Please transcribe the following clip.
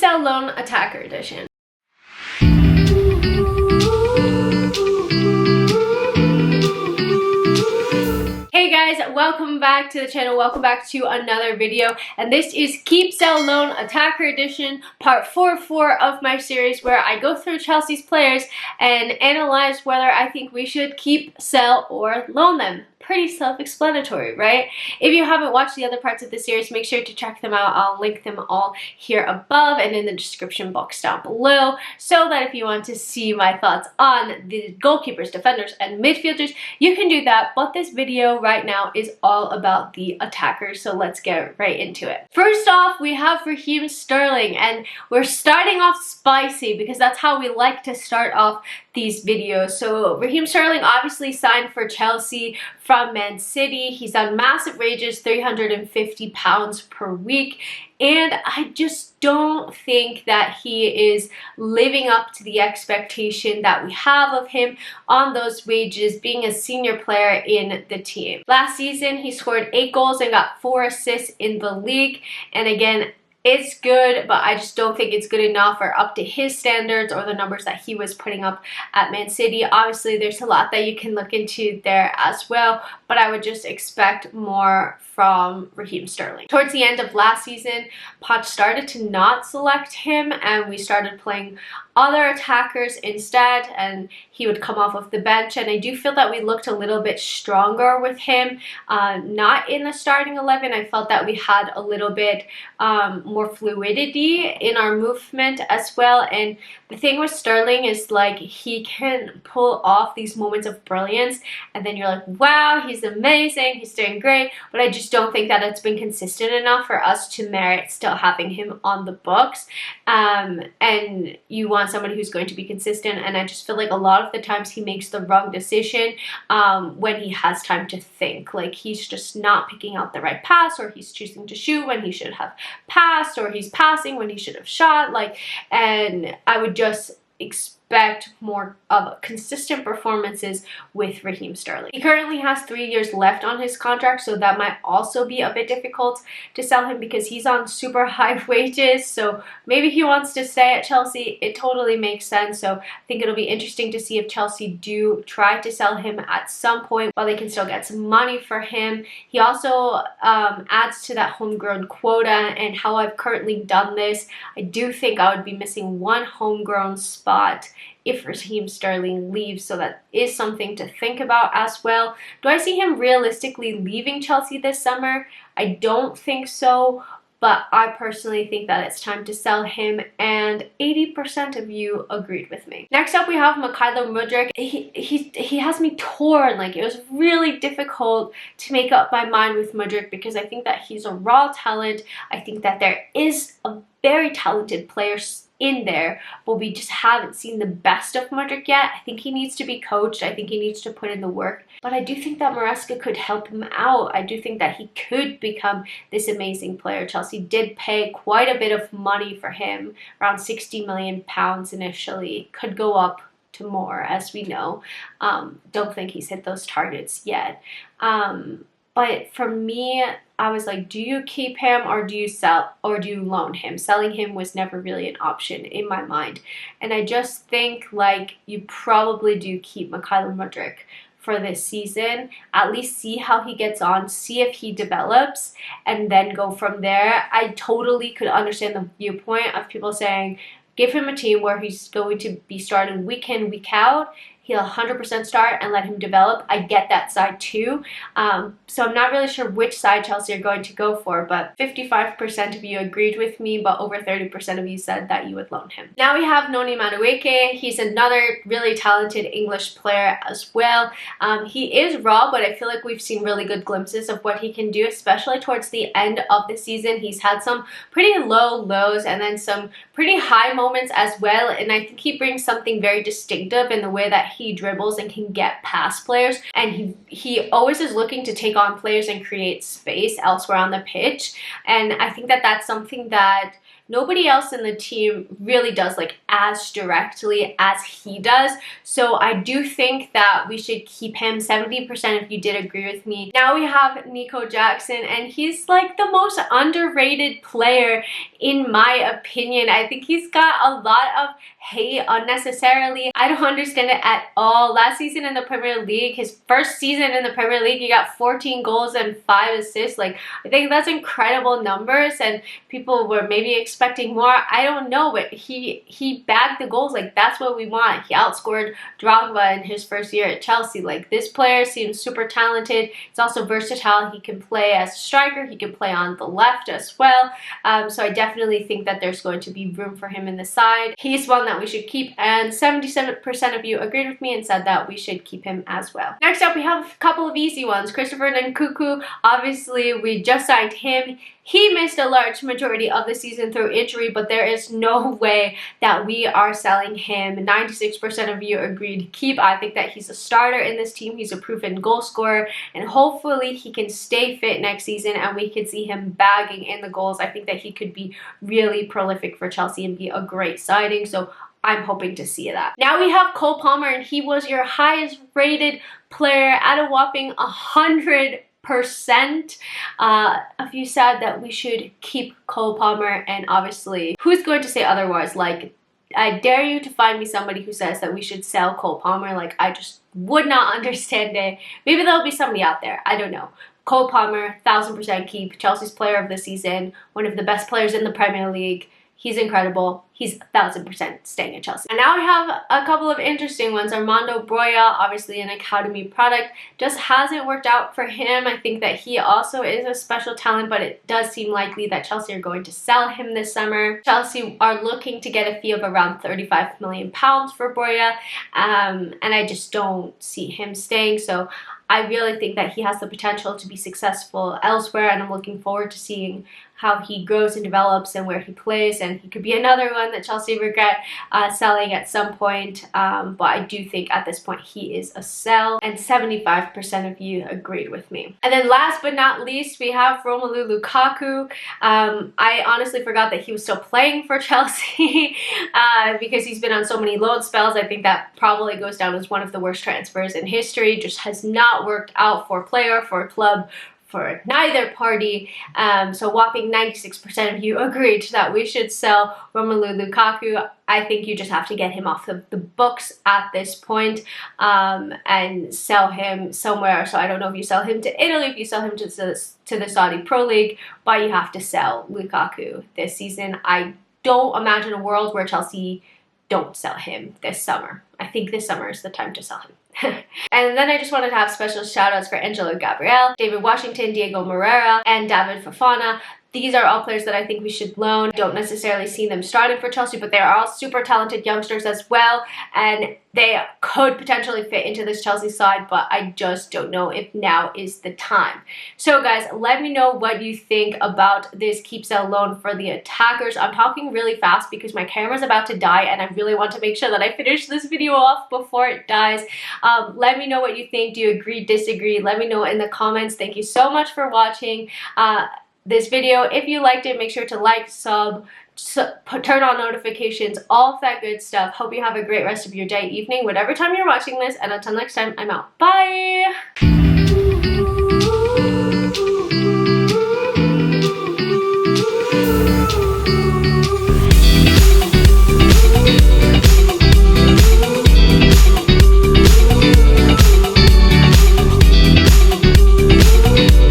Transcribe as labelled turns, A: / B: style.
A: Sell Loan Attacker Edition. Hey guys, welcome back to the channel, welcome back to another video, and this is Keep Sell Loan Attacker Edition, part 4 of my series where I go through Chelsea's players and analyze whether I think we should keep, sell, or loan them. Pretty self-explanatory, right? If you haven't watched the other parts of the series, make sure to check them out. I'll link them all here above and in the description box down below, so that if you want to see my thoughts on the goalkeepers, defenders, and midfielders, you can do that. But this video right now is all about the attackers, so let's get right into it. First off, we have Raheem Sterling, and we're starting off spicy because that's how we like to start off these videos. So Raheem Sterling obviously signed for Chelsea from Man City. He's on massive wages, £350 per week, and I just don't think that he is living up to the expectation that we have of him on those wages, being a senior player in the team. Last season, he scored 8 goals and got 4 assists in the league, and again, it's good, but I just don't think it's good enough or up to his standards or the numbers that he was putting up at Man City. Obviously, there's a lot that you can look into there as well, but I would just expect more from Raheem Sterling. Towards the end of last season, Poch started to not select him, and we started playing other attackers instead, and he would come off of the bench, and I do feel that we looked a little bit stronger with him. Not in the starting 11. I felt that we had a little bit more fluidity in our movement as well, and the thing with Sterling is like he can pull off these moments of brilliance, and then you're like, wow, he's amazing, he's doing great, but I just don't think that it's been consistent enough for us to merit still having him on the books. And you want somebody who's going to be consistent, and I just feel like a lot of the times he makes the wrong decision when he has time to think. Like he's just not picking out the right pass, or he's choosing to shoot when he should have passed, or he's passing when he should have shot. And I would just expect more of consistent performances with Raheem Sterling. He currently has 3 years left on his contract, so that might also be a bit difficult to sell him because he's on super high wages. So maybe he wants to stay at Chelsea. It totally makes sense. So I think it'll be interesting to see if Chelsea do try to sell him at some point while they can still get some money for him. He also adds to that homegrown quota, and how I've currently done this, I do think I would be missing 1 homegrown spot if Raheem Sterling leaves, so that is something to think about as well. Do I see him realistically leaving Chelsea this summer? I don't think so, but I personally think that it's time to sell him, and 80% of you agreed with me. Next up, we have Mykhailo Mudryk. He has me torn. Like, it was really difficult to make up my mind with Mudryk because I think that he's a raw talent. I think that there is a very talented player in there, but we just haven't seen the best of Mudryk yet. I think he needs to be coached. I think he needs to put in the work, but I do think that Maresca could help him out. I do think that he could become this amazing player. Chelsea did pay quite a bit of money for him, around £60 million initially. Could go up to more, as we know. Don't think he's hit those targets yet. But for me, I was like, do you keep him or do you sell or do you loan him? Selling him was never really an option in my mind. And I just think like you probably do keep Mykhailo Mudryk for this season. At least see how he gets on, see if he develops, and then go from there. I totally could understand the viewpoint of people saying, give him a team where he's going to be starting week in, week out. He'll 100% start and let him develop. I get that side too. So I'm not really sure which side Chelsea are going to go for, but 55% of you agreed with me, but over 30% of you said that you would loan him. Now we have Noni Madueke. He's another really talented English player as well. He is raw, but I feel like we've seen really good glimpses of what he can do, especially towards the end of the season. He's had some pretty low lows and then some pretty high moments as well, and I think he brings something very distinctive in the way that he dribbles and can get past players, and he always is looking to take on players and create space elsewhere on the pitch. And I think that that's something that nobody else in the team really does like as directly as he does. So I do think that we should keep him. 70% if you did agree with me. Now we have Nico Jackson, and he's like the most underrated player in my opinion. I think he's got a lot of hate unnecessarily. I don't understand it at all. Last season in the Premier League, his first season in the Premier League, he got 14 goals and 5 assists. Like, I think that's incredible numbers, and people were maybe expecting more. I don't know, but he bagged the goals. Like, that's what we want. He outscored Drogba in his first year at Chelsea. Like, this player seems super talented. He's also versatile. He can play as a striker. He can play on the left as well. So I definitely think that there's going to be room for him in the side. He's one that we should keep, and 77% of you agreed with me and said that we should keep him as well. Next up, we have a couple of easy ones. Christopher Nkunku, obviously we just signed him. He missed a large majority of the season through injury, but there is no way that we are selling him. 96% of you agreed to keep. I think that he's a starter in this team. He's a proven goal scorer, and hopefully he can stay fit next season and we could see him bagging in the goals. I think that he could be really prolific for Chelsea and be a great signing. So I'm hoping to see that. Now we have Cole Palmer, and he was your highest rated player at a whopping 100%. If you said that we should keep Cole Palmer, and obviously who's going to say otherwise? Like, I dare you to find me somebody who says that we should sell Cole Palmer. Like, I just would not understand it. Maybe there'll be somebody out there, I don't know. Cole Palmer, 1000% keep. Chelsea's player of the season, one of the best players in the Premier League. He's incredible. He's 1000% staying at Chelsea. And now we have a couple of interesting ones. Armando Broja, obviously an academy product, just hasn't worked out for him. I think that he also is a special talent, but it does seem likely that Chelsea are going to sell him this summer. Chelsea are looking to get a fee of around £35 million for Broja, and I just don't see him staying. So I really think that he has the potential to be successful elsewhere, and I'm looking forward to seeing how he grows and develops and where he plays, and he could be another one that Chelsea regret selling at some point, but I do think at this point he is a sell, and 75% of you agreed with me. And then last but not least, we have Romelu Lukaku. I honestly forgot that he was still playing for Chelsea because he's been on so many loan spells. I think that probably goes down as one of the worst transfers in history. Just has not worked out for a player, for a club, for neither party. So whopping 96% of you agreed that we should sell Romelu Lukaku. I think you just have to get him off of the books at this point, and sell him somewhere. So I don't know if you sell him to Italy, if you sell him to the Saudi Pro League, but you have to sell Lukaku this season. I don't imagine a world where Chelsea don't sell him this summer. I think this summer is the time to sell him. And then I just wanted to have special shout outs for Angelo Gabriel, David Washington, Diego Moreira, and David Fofana. These are all players that I think we should loan. Don't necessarily see them starting for Chelsea, but they are all super talented youngsters as well, and they could potentially fit into this Chelsea side, but I just don't know if now is the time. So guys, let me know what you think about this keep sell loan for the attackers. I'm talking really fast because my camera's about to die, and I really want to make sure that I finish this video off before it dies. Let me know what you think. Do you agree, disagree? Let me know in the comments. Thank you so much for watching this video. If you liked it, make sure to like, sub, turn on notifications, all of that good stuff. Hope you have a great rest of your day, evening, whatever time you're watching this, and until next time, I'm out. Bye!